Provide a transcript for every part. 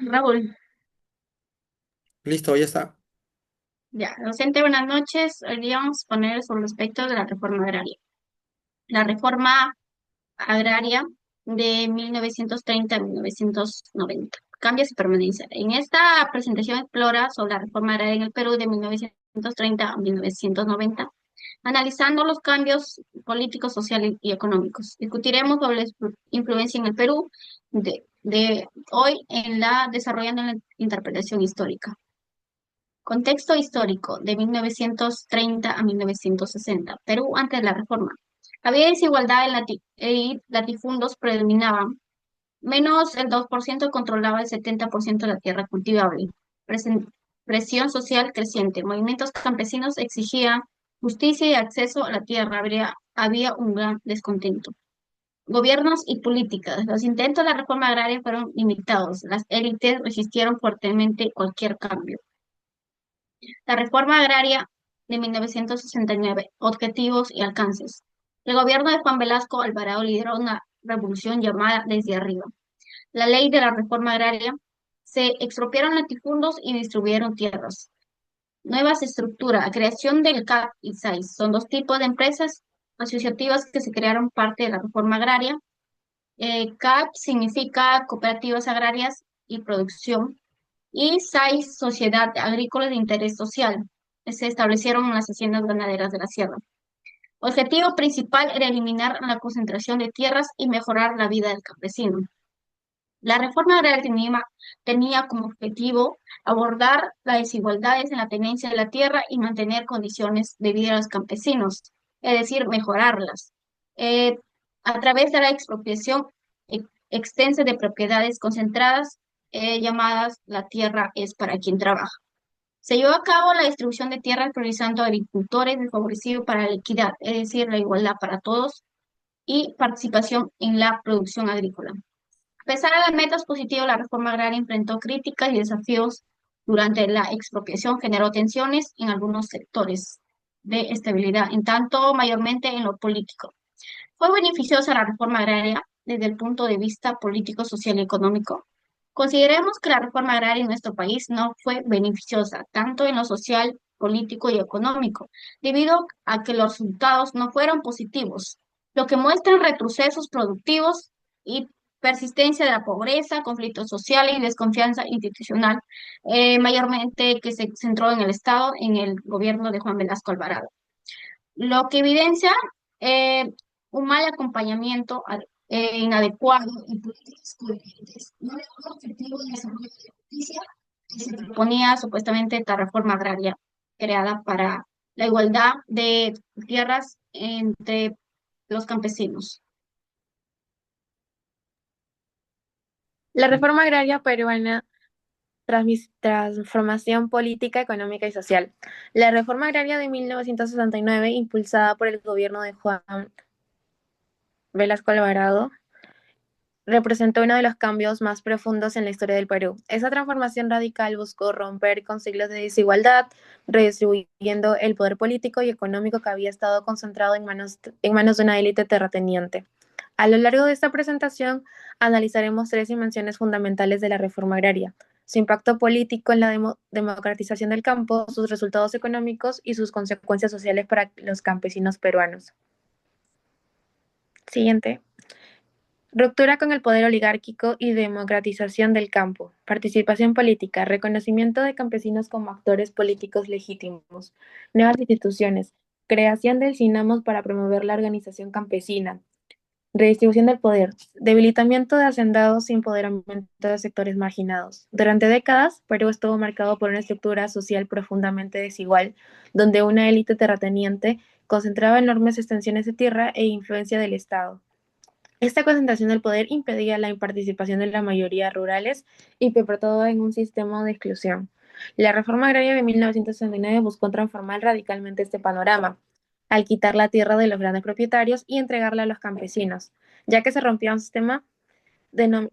Raúl, Listo, ya está. ya, docente, buenas noches. Hoy día vamos a poner sobre el aspecto de la reforma agraria. La reforma agraria de 1930 a 1990. Cambios y permanencia. En esta presentación explora sobre la reforma agraria en el Perú de 1930 a 1990, analizando los cambios políticos, sociales y económicos. Discutiremos sobre la influencia en el Perú de hoy en la desarrollando la interpretación histórica. Contexto histórico de 1930 a 1960. Perú antes de la reforma. Había desigualdad en latifundos predominaban. Menos el 2% controlaba el 70% de la tierra cultivable. Presen- Presión social creciente. Movimientos campesinos exigían justicia y acceso a la tierra. Había un gran descontento. Gobiernos y políticas. Los intentos de la reforma agraria fueron limitados. Las élites resistieron fuertemente cualquier cambio. La reforma agraria de 1969, objetivos y alcances. El gobierno de Juan Velasco Alvarado lideró una revolución llamada Desde Arriba. La ley de la reforma agraria: se expropiaron latifundos y distribuyeron tierras. Nuevas estructuras, creación del CAP y SAIS. Son dos tipos de empresas asociativas que se crearon parte de la reforma agraria. CAP significa cooperativas agrarias y producción, y SAIS, Sociedad Agrícola de Interés Social. Se establecieron en las haciendas ganaderas de la sierra. Objetivo principal era eliminar la concentración de tierras y mejorar la vida del campesino. La reforma agraria tenía como objetivo abordar las desigualdades en la tenencia de la tierra y mantener condiciones de vida a los campesinos, es decir, mejorarlas, eh, a través de la expropiación extensa de propiedades concentradas, llamadas la tierra es para quien trabaja. Se llevó a cabo la distribución de tierras priorizando a agricultores desfavorecidos para la equidad, es decir, la igualdad para todos y participación en la producción agrícola. A pesar de las metas positivas, la reforma agraria enfrentó críticas y desafíos durante la expropiación, generó tensiones en algunos sectores de estabilidad, en tanto mayormente en lo político. ¿Fue beneficiosa la reforma agraria desde el punto de vista político, social y económico? Consideremos que la reforma agraria en nuestro país no fue beneficiosa, tanto en lo social, político y económico, debido a que los resultados no fueron positivos, lo que muestran retrocesos productivos y persistencia de la pobreza, conflictos sociales y desconfianza institucional, mayormente que se centró en el Estado, en el gobierno de Juan Velasco Alvarado. Lo que evidencia eh, un mal acompañamiento inadecuado y políticas coherentes, no era un objetivo de desarrollo de justicia que se proponía supuestamente esta reforma agraria creada para la igualdad de tierras entre los campesinos. La reforma agraria peruana, transformación política, económica y social. La reforma agraria de 1969, impulsada por el gobierno de Juan Velasco Alvarado, representó uno de los cambios más profundos en la historia del Perú. Esa transformación radical buscó romper con siglos de desigualdad, redistribuyendo el poder político y económico que había estado concentrado en manos de una élite terrateniente. A lo largo de esta presentación analizaremos tres dimensiones fundamentales de la reforma agraria: su impacto político en la democratización del campo, sus resultados económicos y sus consecuencias sociales para los campesinos peruanos. Siguiente. Ruptura con el poder oligárquico y democratización del campo. Participación política. Reconocimiento de campesinos como actores políticos legítimos. Nuevas instituciones. Creación del CINAMOS para promover la organización campesina. Redistribución del poder. Debilitamiento de hacendados y empoderamiento de sectores marginados. Durante décadas, Perú estuvo marcado por una estructura social profundamente desigual, donde una élite terrateniente concentraba enormes extensiones de tierra e influencia del Estado. Esta concentración del poder impedía la participación de la mayoría rurales y perpetuaba en un sistema de exclusión. La reforma agraria de 1969 buscó transformar radicalmente este panorama, al quitar la tierra de los grandes propietarios y entregarla a los campesinos, ya que se rompía un sistema de,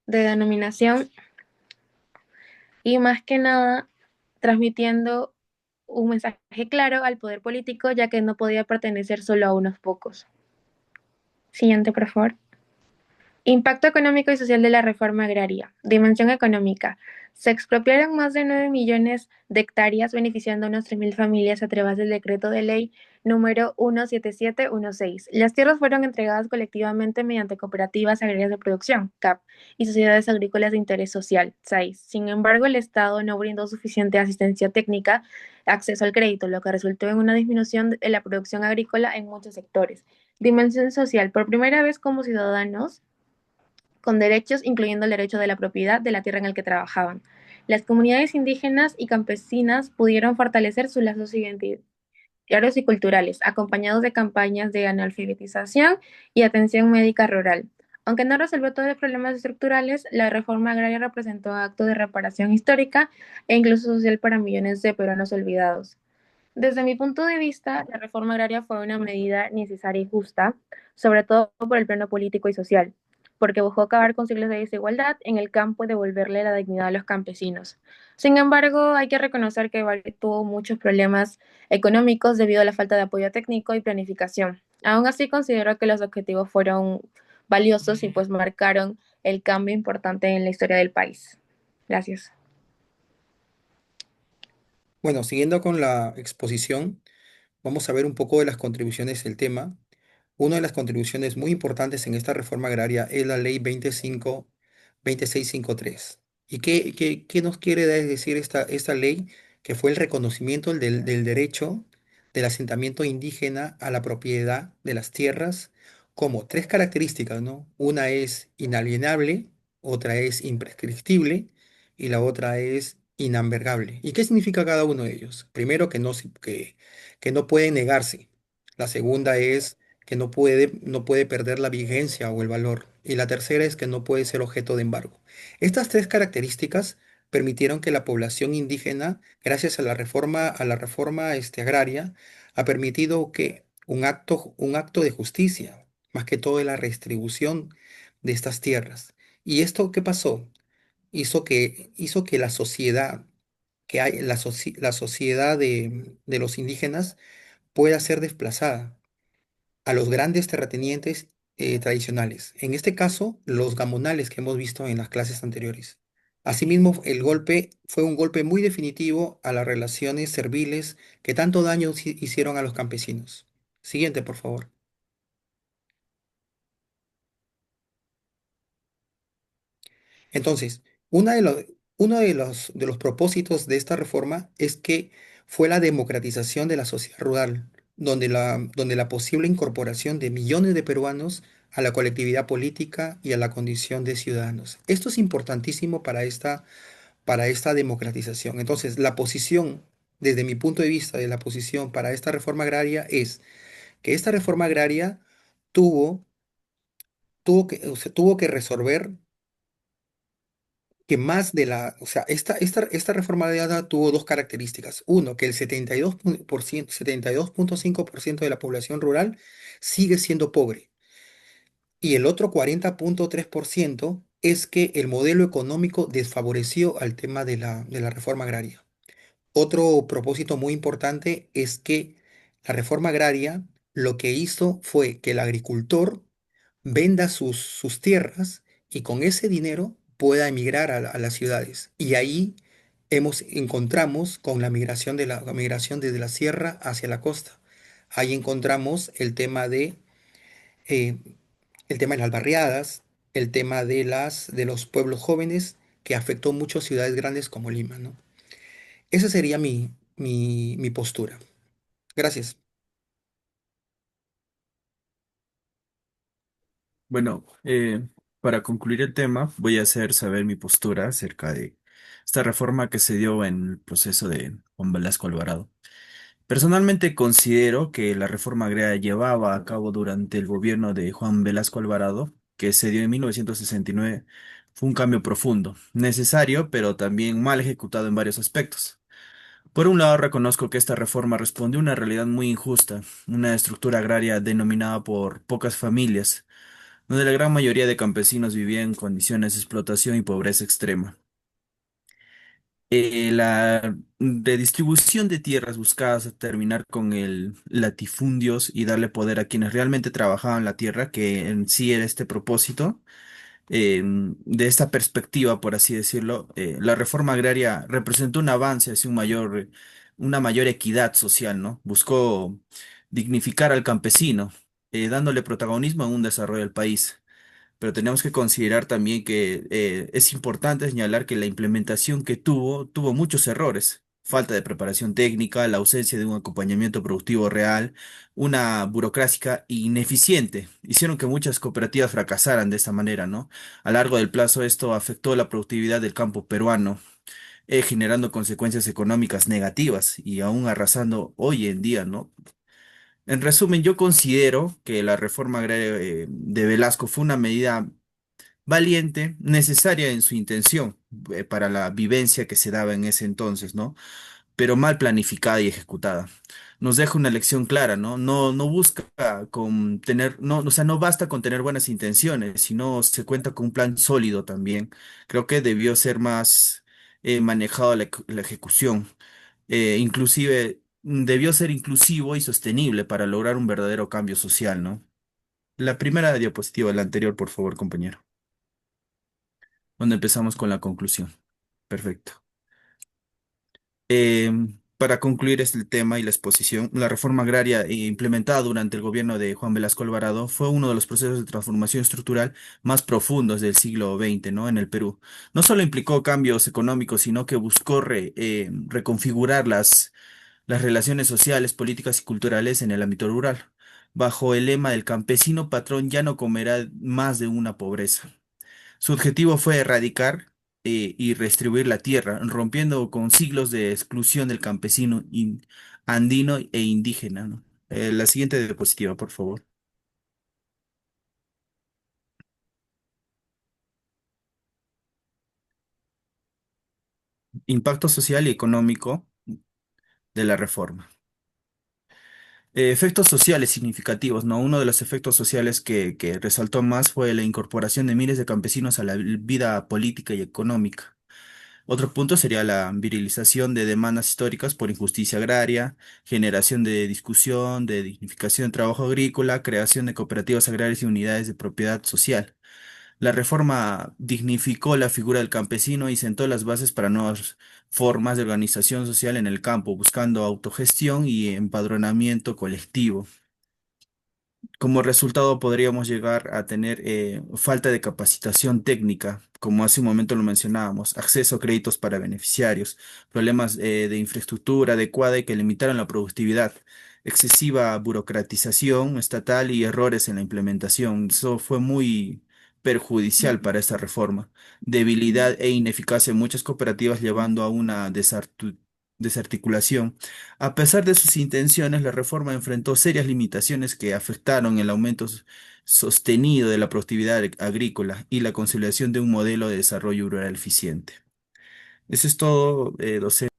de denominación y más que nada transmitiendo un mensaje claro al poder político, ya que no podía pertenecer solo a unos pocos. Siguiente, por favor. Impacto económico y social de la reforma agraria. Dimensión económica. Se expropiaron más de 9 millones de hectáreas, beneficiando a unas 3.000 familias a través del decreto de ley número 17716. Las tierras fueron entregadas colectivamente mediante cooperativas agrarias de producción, CAP, y sociedades agrícolas de interés social, SAIS. Sin embargo, el Estado no brindó suficiente asistencia técnica, acceso al crédito, lo que resultó en una disminución de la producción agrícola en muchos sectores. Dimensión social. Por primera vez como ciudadanos, con derechos, incluyendo el derecho de la propiedad de la tierra en el que trabajaban. Las comunidades indígenas y campesinas pudieron fortalecer sus lazos identitarios y culturales, acompañados de campañas de analfabetización y atención médica rural. Aunque no resolvió todos los problemas estructurales, la reforma agraria representó un acto de reparación histórica e incluso social para millones de peruanos olvidados. Desde mi punto de vista, la reforma agraria fue una medida necesaria y justa, sobre todo por el plano político y social, porque buscó acabar con siglos de desigualdad en el campo y devolverle la dignidad a los campesinos. Sin embargo, hay que reconocer que tuvo muchos problemas económicos debido a la falta de apoyo técnico y planificación. Aún así, considero que los objetivos fueron valiosos y pues marcaron el cambio importante en la historia del país. Gracias. Bueno, siguiendo con la exposición, vamos a ver un poco de las contribuciones del tema. Una de las contribuciones muy importantes en esta reforma agraria es la ley 2653. ¿Y qué nos quiere decir esta ley? Que fue el reconocimiento del derecho del asentamiento indígena a la propiedad de las tierras como tres características, ¿no? Una es inalienable, otra es imprescriptible y la otra es inambergable. ¿Y qué significa cada uno de ellos? Primero, que no puede negarse. La segunda es que no puede perder la vigencia o el valor. Y la tercera es que no puede ser objeto de embargo. Estas tres características permitieron que la población indígena, gracias a la reforma agraria, ha permitido que un acto de justicia, más que todo de la redistribución de estas tierras. ¿Y esto qué pasó? Hizo que la sociedad, la sociedad de los indígenas pueda ser desplazada a los grandes terratenientes tradicionales. En este caso, los gamonales que hemos visto en las clases anteriores. Asimismo, el golpe fue un golpe muy definitivo a las relaciones serviles que tanto daño hicieron a los campesinos. Siguiente, por favor. Entonces, una de los, de los propósitos de esta reforma es que fue la democratización de la sociedad rural, donde la posible incorporación de millones de peruanos a la colectividad política y a la condición de ciudadanos. Esto es importantísimo para esta democratización. Entonces, la posición, desde mi punto de vista de la posición para esta reforma agraria es que esta reforma agraria tuvo, o sea, tuvo que resolver que más de o sea, esta reforma agrícola tuvo dos características. Uno, que el 72%, 72,5% de la población rural sigue siendo pobre. Y el otro 40,3% es que el modelo económico desfavoreció al tema de la reforma agraria. Otro propósito muy importante es que la reforma agraria lo que hizo fue que el agricultor venda sus tierras y con ese dinero pueda emigrar a las ciudades. Y ahí encontramos con la migración desde la sierra hacia la costa. Ahí encontramos eh, el tema de las barriadas, el tema de los pueblos jóvenes que afectó mucho ciudades grandes como Lima, ¿no? Esa sería mi postura. Gracias. Bueno, para concluir el tema, voy a hacer saber mi postura acerca de esta reforma que se dio en el proceso de Juan Velasco Alvarado. Personalmente considero que la reforma agraria llevaba a cabo durante el gobierno de Juan Velasco Alvarado, que se dio en 1969, fue un cambio profundo, necesario, pero también mal ejecutado en varios aspectos. Por un lado, reconozco que esta reforma respondió a una realidad muy injusta, una estructura agraria denominada por pocas familias, donde la gran mayoría de campesinos vivían en condiciones de explotación y pobreza extrema. La redistribución de tierras buscadas terminar con el latifundios y darle poder a quienes realmente trabajaban la tierra, que en sí era este propósito, De esta perspectiva, por así decirlo, la reforma agraria representó un avance hacia una mayor equidad social, ¿no? Buscó dignificar al campesino, dándole protagonismo en un desarrollo del país. Pero tenemos que considerar también que es importante señalar que la implementación que tuvo muchos errores. Falta de preparación técnica, la ausencia de un acompañamiento productivo real, una burocracia ineficiente. Hicieron que muchas cooperativas fracasaran de esta manera, ¿no? A largo del plazo esto afectó la productividad del campo peruano, generando consecuencias económicas negativas y aún arrasando hoy en día, ¿no? En resumen, yo considero que la reforma agraria de Velasco fue una medida valiente, necesaria en su intención para la vivencia que se daba en ese entonces, ¿no? Pero mal planificada y ejecutada. Nos deja una lección clara, ¿no? No busca con tener, no, o sea, no basta con tener buenas intenciones, sino se cuenta con un plan sólido también. Creo que debió ser más manejado la ejecución. Inclusive debió ser inclusivo y sostenible para lograr un verdadero cambio social, ¿no? La primera diapositiva, la anterior, por favor, compañero, donde empezamos con la conclusión. Perfecto. Para concluir este tema y la exposición, la reforma agraria implementada durante el gobierno de Juan Velasco Alvarado fue uno de los procesos de transformación estructural más profundos del siglo XX, ¿no? En el Perú. No solo implicó cambios económicos, sino que buscó reconfigurar las relaciones sociales, políticas y culturales en el ámbito rural, bajo el lema del campesino patrón ya no comerá más de una pobreza. Su objetivo fue erradicar y redistribuir la tierra, rompiendo con siglos de exclusión del campesino andino e indígena, ¿no? La siguiente diapositiva, por favor. Impacto social y económico de la reforma. Efectos sociales significativos, ¿no? Uno de los efectos sociales que resaltó más fue la incorporación de miles de campesinos a la vida política y económica. Otro punto sería la virilización de demandas históricas por injusticia agraria, generación de discusión, de dignificación del trabajo agrícola, creación de cooperativas agrarias y unidades de propiedad social. La reforma dignificó la figura del campesino y sentó las bases para nuevas formas de organización social en el campo, buscando autogestión y empadronamiento colectivo. Como resultado podríamos llegar a tener falta de capacitación técnica, como hace un momento lo mencionábamos, acceso a créditos para beneficiarios, problemas de infraestructura adecuada y que limitaron la productividad, excesiva burocratización estatal y errores en la implementación. Eso fue muy perjudicial para esta reforma. Debilidad e ineficacia en muchas cooperativas llevando a una desarticulación. A pesar de sus intenciones, la reforma enfrentó serias limitaciones que afectaron el aumento sostenido de la productividad agrícola y la consolidación de un modelo de desarrollo rural eficiente. Eso es todo, docente.